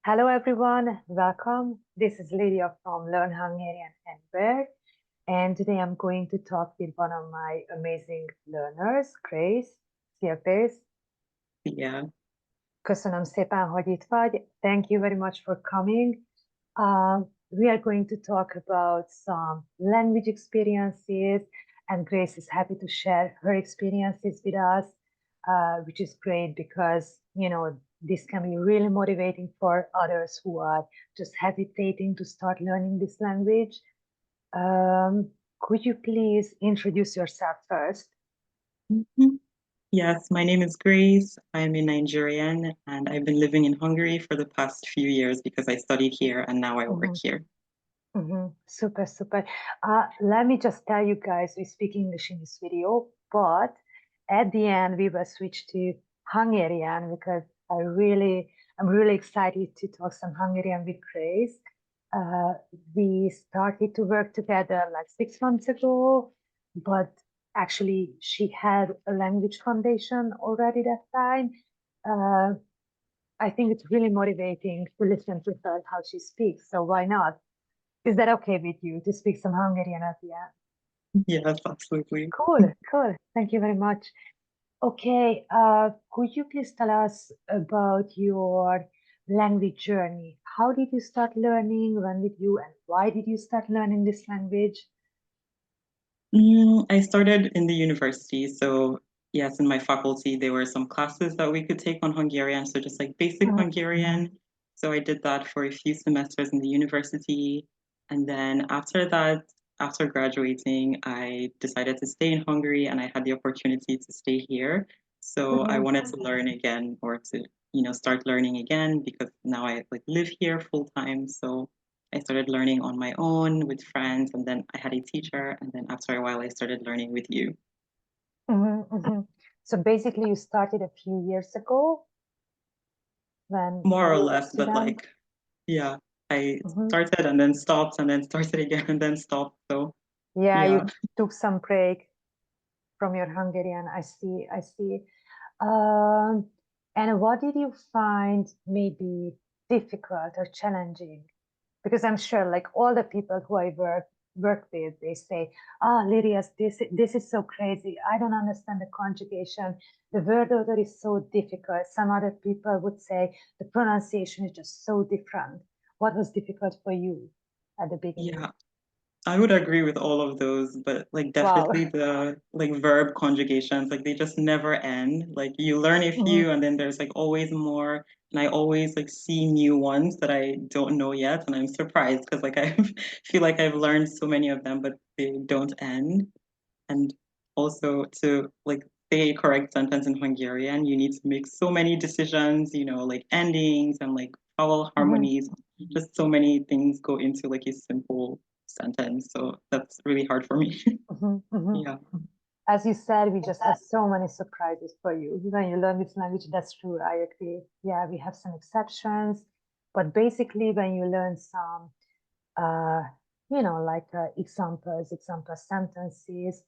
Hello everyone, welcome. This is Lidia from Learn Hungarian Anywhere, and today I'm going to talk with one of my amazing learners, Grace. Szia, Grace. Yeah. Köszönöm szépen, hogy itt vagy. Thank you very much for coming. We are going to talk about some language experiences, and Grace is happy to share her experiences with us, which is great because, this can be really motivating for others who are just hesitating to start learning this language. Could you please introduce yourself first? Mhm. Yes, my name is Grace. I'm a Nigerian and I've been living in Hungary for the past few years because I studied here and now I work here. Super, super. Let me just tell you guys, we speak English in this video, but at the end we will switch to Hungarian because I'm really excited to talk some Hungarian with Grace. We started to work together like 6 months ago, but actually she had a language foundation already that time. I think it's really motivating to listen to her how she speaks, so why not? Is that okay with you to speak some Hungarian at the end? Yes, absolutely. Cool, cool. Thank you very much. Okay, could you please tell us about your language journey? How did you start learning? When did you and why did you start learning this language? I started in the university. So, yes, in my faculty, there were some classes that we could take on Hungarian. So, just like basic Mhm, Hungarian. So, I did that for a few semesters in the university. And then after that, after graduating, I decided to stay in Hungary and I had the opportunity to stay here. So, I mhm, wanted to learn again or to, start learning again because now I like live here full time. So, I started learning on my own with friends, and then I had a teacher, and then after a while, I started learning with you. mhm, mhm. So basically, you started a few years ago when More or you were a less, but student. like, yeah, I Mhm. started and then stopped, and then started again and then stopped. So, Yeah, yeah. you took some break from your Hungarian. I see, I see. Um, and what did you find maybe difficult or challenging? Because I'm sure, like all the people who I work with, they say, "Ah, Lydia, this is so crazy. I don't understand the conjugation. The word order is so difficult." Some other people would say the pronunciation is just so different. What was difficult for you at the beginning? Yeah, I would agree with all of those, but like Wow. definitely the like verb conjugations, like they just never end. Like you learn a Mhm, few and then there's like always more. And I always like see new ones that I don't know yet. And I'm surprised because like I feel like I've learned so many of them, but they don't end. And also to like say a correct sentence in Hungarian, you need to make so many decisions, like endings and like vowel mhm, harmonies. Just so many things go into like a simple sentence. So that's really hard for me. mhm, mhm. Yeah. As you said, we just have so many surprises for you when you learn this language. That's true. I agree. Yeah, we have some exceptions, but basically, when you learn some, uh, like example sentences,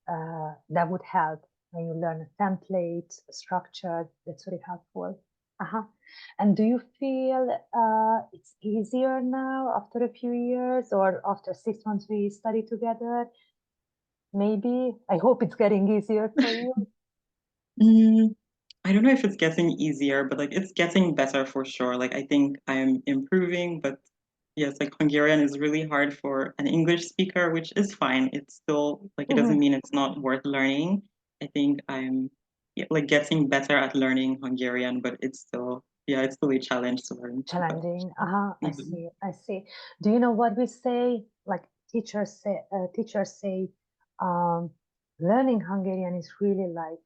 that would help. When you learn a template, a structure, that's very helpful. Uh-huh. And do you feel it's easier now after a few years or after 6 months we study together? Maybe. I hope it's getting easier for you. Mm, I don't know if it's getting easier, but like it's getting better for sure. Like I think I'm improving, but yes, like Hungarian is really hard for an English speaker, which is fine. It's still like it doesn't Mhm, mean it's not worth learning. I think I'm like getting better at learning Hungarian, but it's still it's still a challenge to learn. But challenging. Uh-huh, I mhm. see. I see. Do you know what we say? Like teachers say, um, learning Hungarian is really like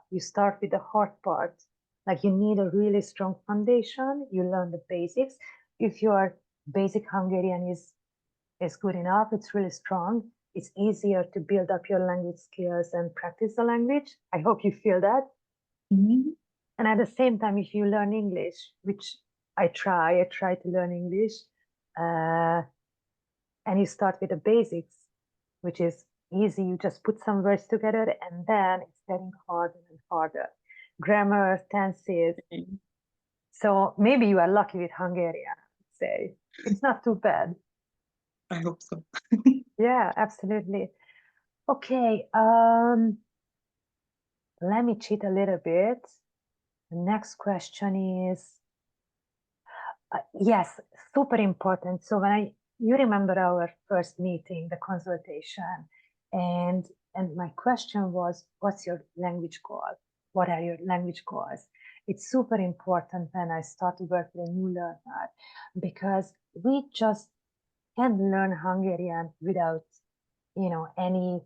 you start with the hard part. Like you need a really strong foundation. You learn the basics. If your basic Hungarian is good enough, it's really strong. It's easier to build up your language skills and practice the language. I hope you feel that. Mhm. And at the same time, if you learn English, which I try to learn English, uh, and you start with the basics, which is easy. You just put some words together, and then it's getting harder and harder. Grammar, tenses, So maybe you are lucky with Hungarian, I'd say. It's not too bad. I hope so. Yeah, absolutely. Okay, let me cheat a little bit. The next question is, yes, super important. So you remember our first meeting, the consultation, and my question was, what's your language goal? What are your language goals? It's super important when I start to work with a new learner because we just can't learn Hungarian without, any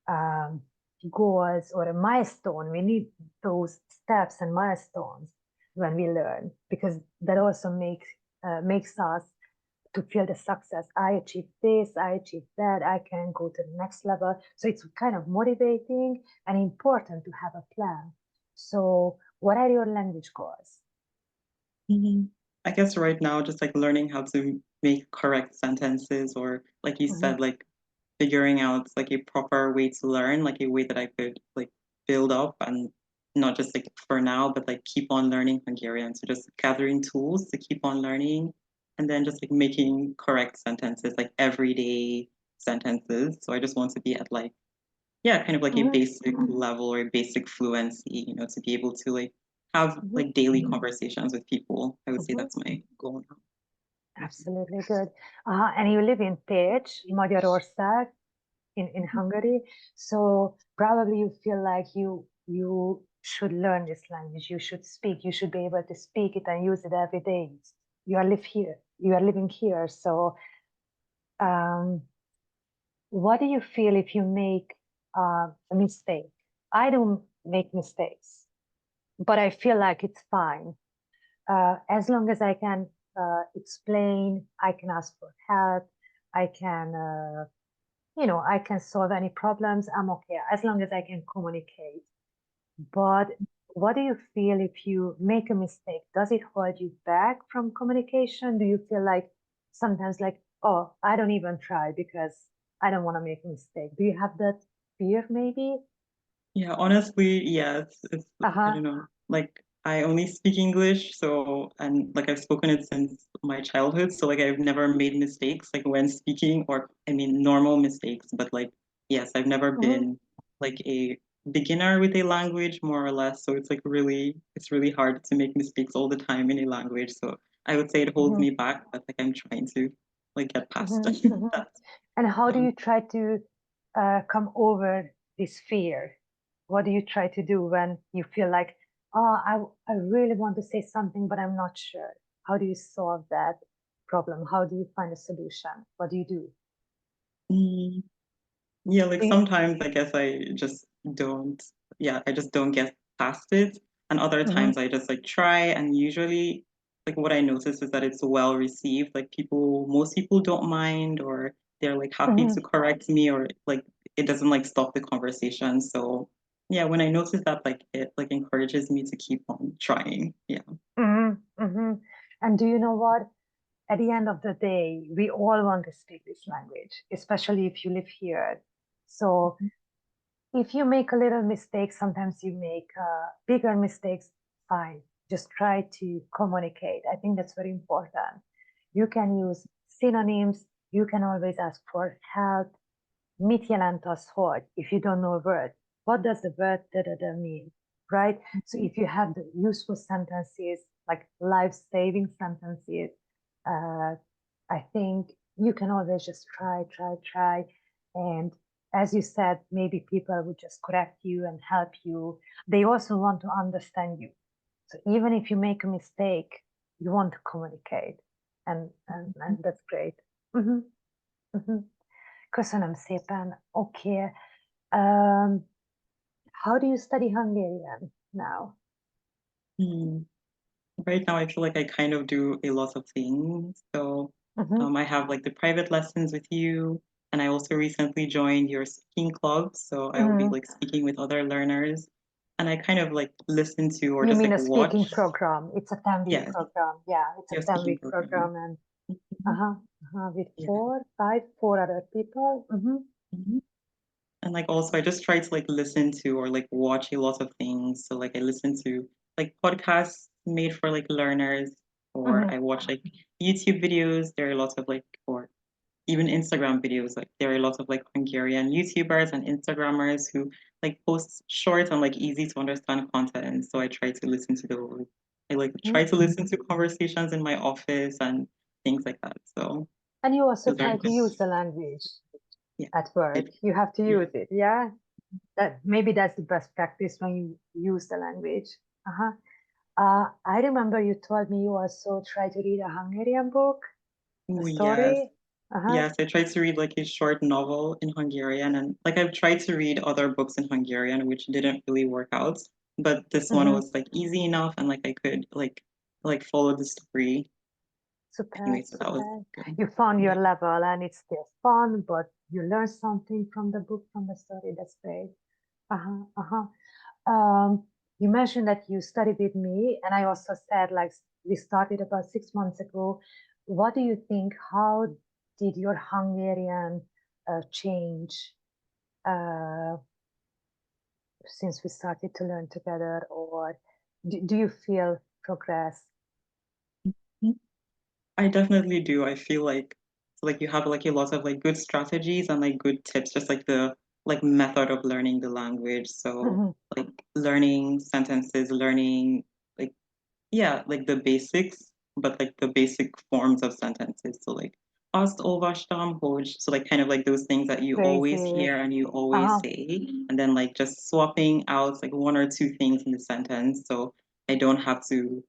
um, goals or a milestone. We need those steps and milestones when we learn because that also makes us to feel the success. I achieved this, I achieved that, I can go to the next level. So it's kind of motivating and important to have a plan. So, what are your language goals? Mhm. I guess right now, just like learning how to make correct sentences, or like you Mhm, said, like figuring out like a proper way to learn, like a way that I could like build up and not just like for now, but like keep on learning Hungarian. So just gathering tools to keep on learning and then just like making correct sentences, like everyday sentences. So I just want to be at like, yeah, kind of like a mhm, basic level or a basic fluency, to be able to like have mhm, like daily conversations with people. I would say mhm. that's my goal now. Mhm. Absolutely good. And you live in Pécs, Magyarország, in Hungary. So probably you feel like you should learn this language. You should speak. You should be able to speak it and use it every day. You are live here. You are living here. So um, what do you feel if you make a mistake? I don't make mistakes, but I feel like it's fine. As long as I can explain, I can ask for help, I can, I can solve any problems. I'm okay as long as I can communicate. But what do you feel if you make a mistake? Does it hold you back from communication? Do you feel like sometimes like, oh, I don't even try because I don't want to make a mistake? Do you have that fear maybe? Yeah, honestly, yes. I Uh-huh. don't know. Like I only speak English, so and like I've spoken it since my childhood, so like I've never made mistakes like when speaking, or I mean normal mistakes, but like yes, I've never Mm-hmm, been like a beginner with a language more or less, so it's really hard to make mistakes all the time in a language. So I would say it holds mm-hmm, me back, but like I'm trying to like get past mm-hmm, mm-hmm. that. And how do Um, you try to come over this fear? What do you try to do when you feel like, oh, I really want to say something, but I'm not sure? How do you solve that problem? How do you find a solution? What do you do? mm, Yeah, like Do you, sometimes I guess I just don't get past it. And other mhm, times I just like try, and usually like what I notice is that it's well received. Like most people don't mind, or they're like happy mhm, to correct me, or like it doesn't like stop the conversation. So yeah, when I notice that, like it like encourages me to keep on trying. Yeah. mhm, mhm. And do you know what? At the end of the day, we all want to speak this language, especially if you live here. So if you make a little mistake, sometimes you make bigger mistakes, fine. Just try to communicate. I think that's very important. You can use synonyms. You can always ask for help. Mit jelent az, hogy? If you don't know a word, what does the word da da da mean? Right? So if you have the useful sentences, like life-saving sentences, uh, I think you can always just try. And as you said, maybe people would just correct you and help you. They also want to understand you. So even if you make a mistake, you want to communicate. And that's great. Mhm, mhm. Köszönöm szépen. Okay. How do you study Hungarian now? Hmm. Right now, I feel like I kind of do a lot of things. So Mhm, I have like the private lessons with you, and I also recently joined your speaking club. So I will be mhm. like speaking with other learners, and I kind of like listen to or You just mean like a speaking watch. program? It's a 10-week Yes, program. Yeah, it's a your speaking 10-week program. program and Mhm. with Yeah. four other people. Mhm. And like also, I just try to like listen to or like watch a lot of things. So like I listen to like podcasts made for like learners, or Mhm. I watch like YouTube videos. There are lots of like, or even Instagram videos. Like there are lots of like Hungarian YouTubers and Instagrammers who like post short and like easy to understand content. So I try to listen to those. I like try to listen to conversations in my office and things like that. So And you also those are try to use the language yeah. at work. It, You have to yeah. use it, yeah? That maybe that's the best practice when you use the language. Uh-huh. I remember you told me you also try to read a Hungarian book, a Oh yes. story. Uh-huh. Yes, I tried to read like a short novel in Hungarian, and like I've tried to read other books in Hungarian, which didn't really work out. But this one Mm-hmm. was like easy enough, and like I could like follow the story Super, anyway. So that was super. good. You found your Yeah. level and it's still fun, but you learn something from the book, from the story. That's great. Uh-huh, uh-huh. You mentioned that you studied with me, and I also said like we started about 6 months ago. What do you think? How did your Hungarian change uh, since we started to learn together, or do you feel progress? I definitely do. I feel like you have like a lot of like good strategies and like good tips, just like the like method of learning the language. So Mhm, like learning sentences, learning like yeah, like the basics, but like the basic forms of sentences. So like azt olvastam, hogy, so like kind of like those things that you always crazy. hear and you always Uh-huh. say, and then like just swapping out like one or two things in the sentence. So I don't have to,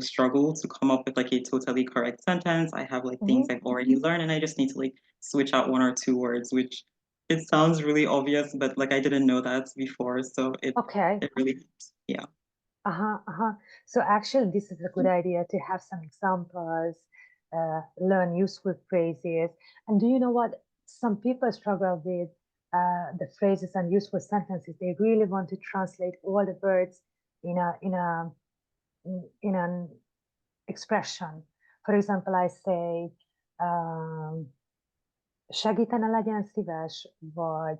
struggle to come up with like a totally correct sentence. I have like things Mhm. I've already learned and I just need to like switch out one or two words, which it sounds really obvious, but like I didn't know that before. So it Okay. it really helps. Yeah. Uh-huh, uh-huh. So actually, this is a good idea to have some examples, learn useful phrases. And do you know what? Some people struggle with the phrases and useful sentences. They really want to translate all the words in an expression. For example, I say, segítene legyen szíves, vagy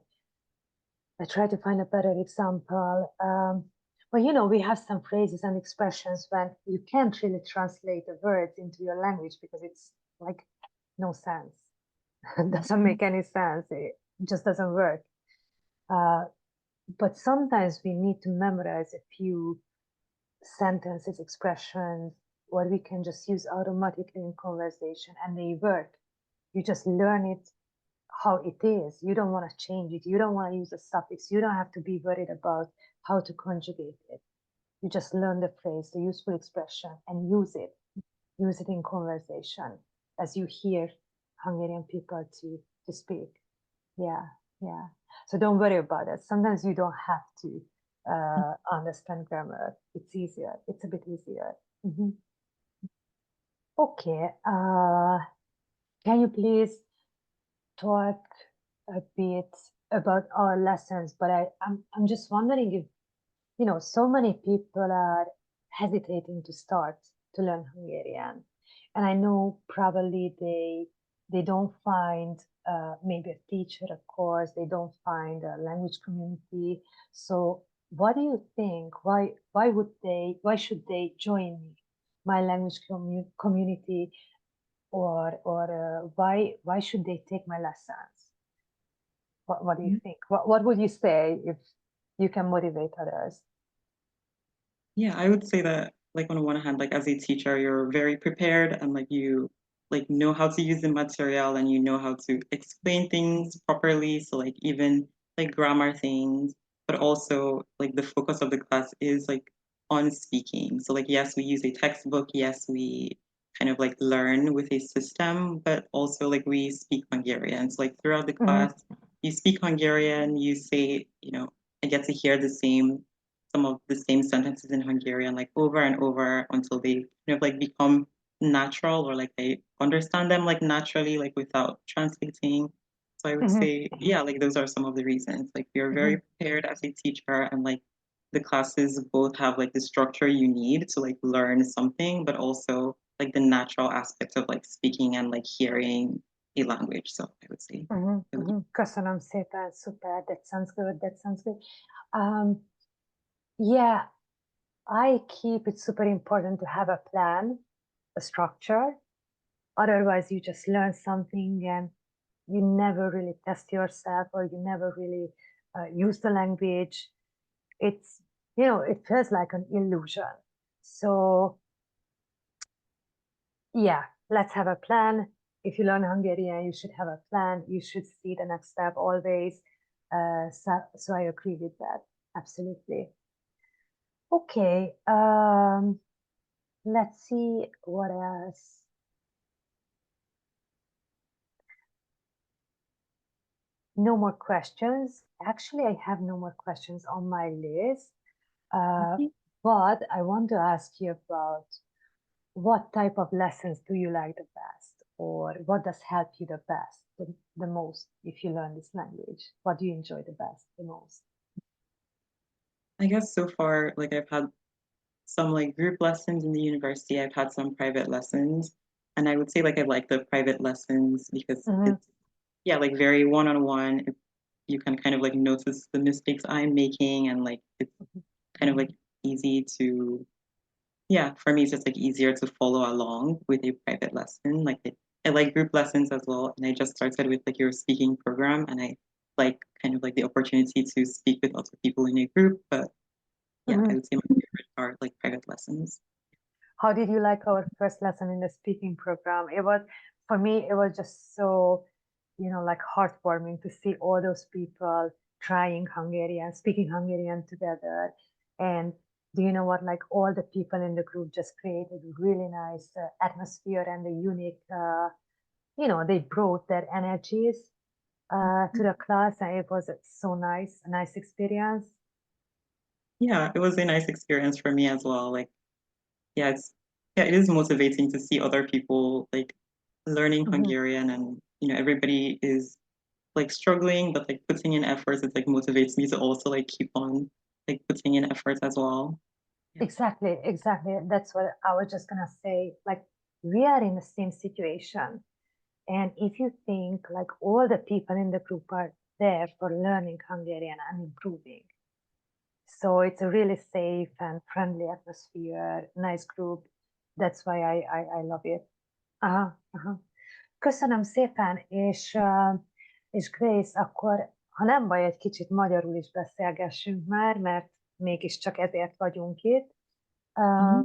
I try to find a better example. Well, we have some phrases and expressions when you can't really translate the words into your language because it's like no sense. It doesn't make any sense. It just doesn't work. Uh, but sometimes we need to memorize a few sentences, expressions, or we can just use automatically in conversation and they work. You just learn it how it is. You don't want to change it. You don't want to use a suffix. You don't have to be worried about how to conjugate it. You just learn the phrase, the useful expression, and use it. Use it in conversation as you hear Hungarian people to speak. Yeah, yeah. So don't worry about it. Sometimes you don't have to understand grammar. It's easier. It's a bit easier. Mhm. Okay. Can you please talk a bit about our lessons? But I'm just wondering if, so many people are hesitating to start to learn Hungarian. And I know probably they don't find maybe a teacher, of course, they don't find a language community. So what do you think? Why should they join me, my language community, or why should they take my lessons? What do you think? What would you say if you can motivate others? Yeah, I would say that like on one hand, like as a teacher, you're very prepared and like you like know how to use the material and you know how to explain things properly. So like even like grammar things, but also like the focus of the class is like on speaking. So like yes, we use a textbook, yes, we kind of like learn with a system, but also like we speak Hungarian. So like throughout the Mhm, class, you speak Hungarian, you say, I get to hear some of the same sentences in Hungarian like over and over until they kind of like become natural or like I understand them like naturally, like without translating. So I would mhm, say, yeah, like those are some of the reasons. Like you're very mhm, prepared as a teacher and like the classes both have like the structure you need to like learn something, but also like the natural aspect of like speaking and like hearing a language. So I would say. mhm, mhm. Köszönöm szépen, super, that sounds good, that sounds good. Yeah, It's super important to have a plan, a structure. Otherwise, you just learn something and you never really test yourself or you never really use the language. It's, it feels like an illusion. So, yeah, let's have a plan. If you learn Hungarian, you should have a plan. You should see the next step always. So I agree with that. Absolutely. Okay. Let's see what else. No more questions. Actually, I have no more questions on my list. Uh, Okay. but I want to ask you about what type of lessons do you like the best, or what does help you the best, the most, if you learn this language? What do you enjoy the best, the most? I guess so far, like I've had some like group lessons in the university. I've had some private lessons, and I would say like I like the private lessons because Hmm. it's yeah, like very one-on-one. You can kind of like notice the mistakes I'm making, and like it's kind of like easy to yeah, for me it's just like easier to follow along with a private lesson. I like group lessons as well, and I just started with like your speaking program, and I like kind of like the opportunity to speak with other people in a group. But yeah, I Hmm. would say my favorite are like private lessons. How did you like our first lesson in the speaking program? For me, it was just so, like heartwarming to see all those people trying Hungarian, speaking Hungarian together. And do you know what? Like all the people in the group just created a really nice atmosphere and a unique, they brought their energies to the class, and it was so nice, a nice experience. Yeah, it was a nice experience for me as well. Like, yeah, it is motivating to see other people like learning Hmm. Hungarian and everybody is like struggling but like putting in efforts. It like motivates me to also like keep on like putting in efforts as well. Yeah. Exactly, exactly. That's what I was just gonna say. Like, we are in the same situation. And if you think like all the people in the group are there for learning Hungarian and improving, so it's a really safe and friendly atmosphere, nice group. That's why I love it. Aha, aha. Köszönöm szépen, és Grace, akkor ha nem baj, egy kicsit magyarul is beszélgessünk már, mert mégiscsak ezért vagyunk itt. Mhm.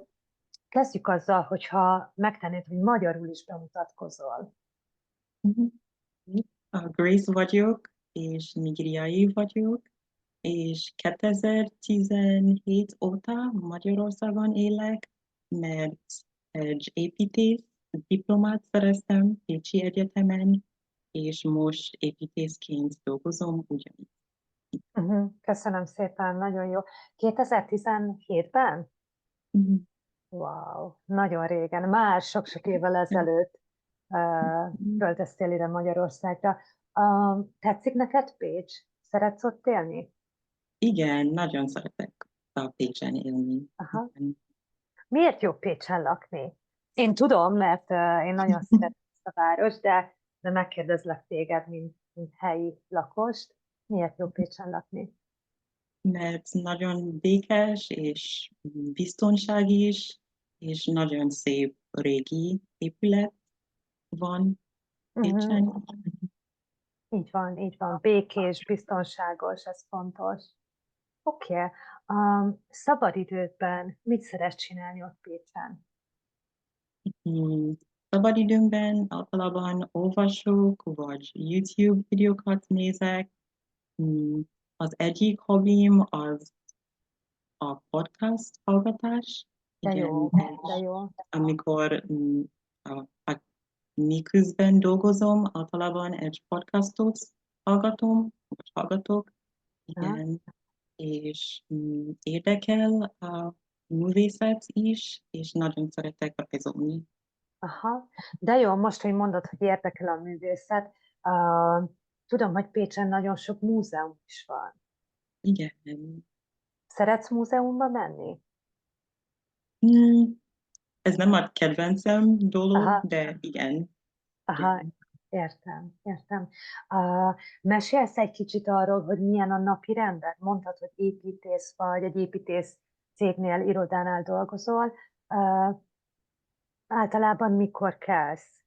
Kezdjük azzal, hogyha megtennéd, hogy magyarul is bemutatkozol. Mhm. Grace vagyok, és nigériai vagyok, és 2017 óta Magyarországon élek, mert egy építész diplomát szereztem Pécsi Egyetemen, és most építészként dolgozom ugyanis. Köszönöm szépen, nagyon jó. 2017-ben? Mhm. Wow, nagyon régen, már sok-sok évvel ezelőtt költöztél ide Magyarországra. Tetszik neked Pécs? Szeretsz ott élni? Igen, nagyon szeretek a Pécsen élni. Aha. Igen. Miért jó Pécsen lakni? Én tudom, mert én nagyon szeretem ezt a város, de megkérdezlek téged, mint helyi lakost. Miért jó Pécsen lakni? Mert nagyon békés és biztonság is, és nagyon szép régi épület van Uh-huh. Pécsen. Így van. Békés, biztonságos, ez fontos. Oké. Szabadidődben mit szeretsz csinálni ott Pécsen? Szabadidőmben általában olvasok, vagy YouTube videókat nézek. Mm, Az egyik hobbim az a podcast hallgatás. De Igen, jó, de és jó. amikor miközben dolgozom, általában egy podcastot hallgatom, vagy hallgatok, Aha, igen, és érdekel a művészet is, és nagyon szeretek rajzolni. aha. De jó, most, hogy mondod, hogy érdekel a művészet, tudom, hogy Pécsen nagyon sok múzeum is van. Igen. Szeretsz múzeumba menni? Mm, Ez nem a kedvencem dolog, Aha, de igen, aha, igen. értem, értem. Mesélsz egy kicsit arról, hogy milyen a napi rended? Mondtad, hogy építész vagy, egy építész cégnél, irodánál dolgozol, általában mikor kelsz?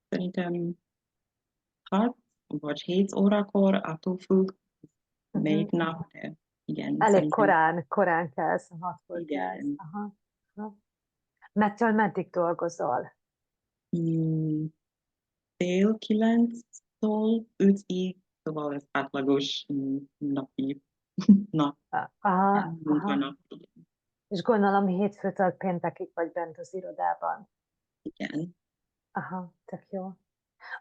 Szerintem 6 vagy 7 órakor, attól függ, melyik nap, de igen, Elég szerintem korán kelsz, 6-kor kelsz. igen. Aha. Aha. Mettől meddig dolgozol? Mm, fél 9-től 5-ig, szóval ez átlagos napi nap, Aha, aha. munkanap. És gondolom hétfőtől péntekig vagy bent az irodában. Igen. Aha, tök jó.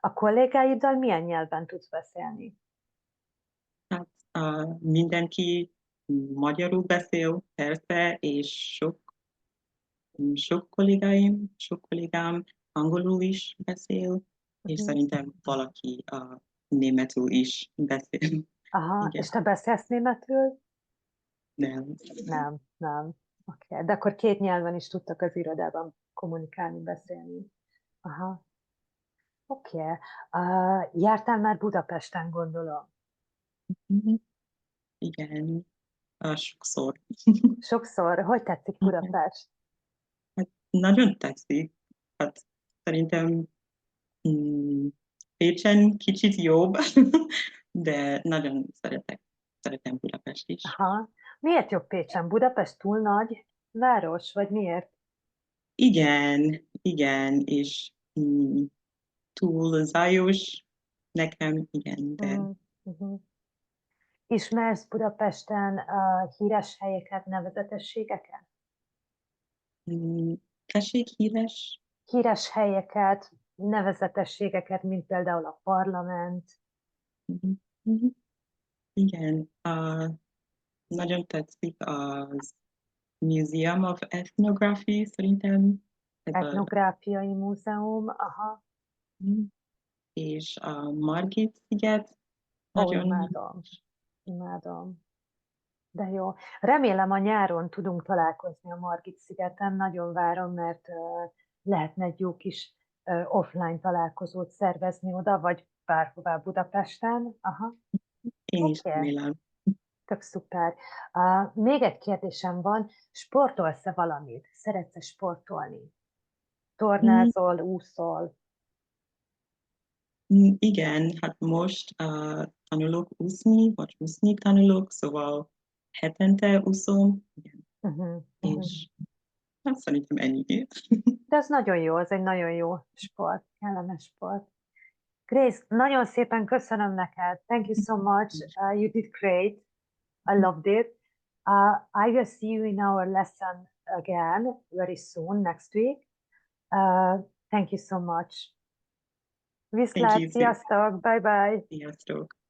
A kollégáiddal milyen nyelven tudsz beszélni? Hát mindenki magyarul beszél, persze, és sok kollégám angolul is beszél, és Uh-huh. szerintem valaki németül is beszél. Aha, és Igen, te beszélsz németül? nem. Nem, nem. Oké, de akkor 2 nyelven is tudtak az irodában kommunikálni, beszélni. Aha, oké. Jártál már Budapesten, gondolom? Mhm. Igen, sokszor. Sokszor. Hogy tetszik Igen. Budapest? Hát nagyon tetszik. Hát szerintem mm, Pécsen kicsit jobb, de nagyon szeretem Budapest is. Aha. Miért jobb Pécsen? Budapest túl nagy város, vagy miért? Igen, és túl zajos nekem, igen, de Uh-huh. Uh-huh. Ismersz Budapesten híres helyeket, nevezetességeket? tessék híres? Híres helyeket, nevezetességeket, mint például a parlament. Mhm, mhm. Igen, nagyon tetszik az Museum of Ethnography, szerintem ez Etnográfiai múzeum, aha. mm, és a Margit sziget Ó, nagyon imádom, imádom. De jó. Remélem a nyáron tudunk találkozni a Margit-szigeten. Nagyon várom, mert lehetne egy jó kis offline találkozót szervezni oda, vagy bárhová Budapesten. Aha, én is oké. remélem. Tök szuper. Még egy kérdésem van, sportolsz-e valamit? Szeretsz-e sportolni? Mm, Tornázol, úszol? igen, hát most tanulok úszni, vagy úszni tanulok, szóval hetente úszom, igen, Uh-huh, uh-huh. és hát szerintem ennyi. De ez nagyon jó, ez egy nagyon jó sport, kellemes sport. Grace, nagyon szépen köszönöm neked. Thank you so much. You did great. I loved it. I will see you in our lesson again very soon, next week. Thank you so much. Thank Viszlát, you too. sziasztok, bye bye. Sziasztok!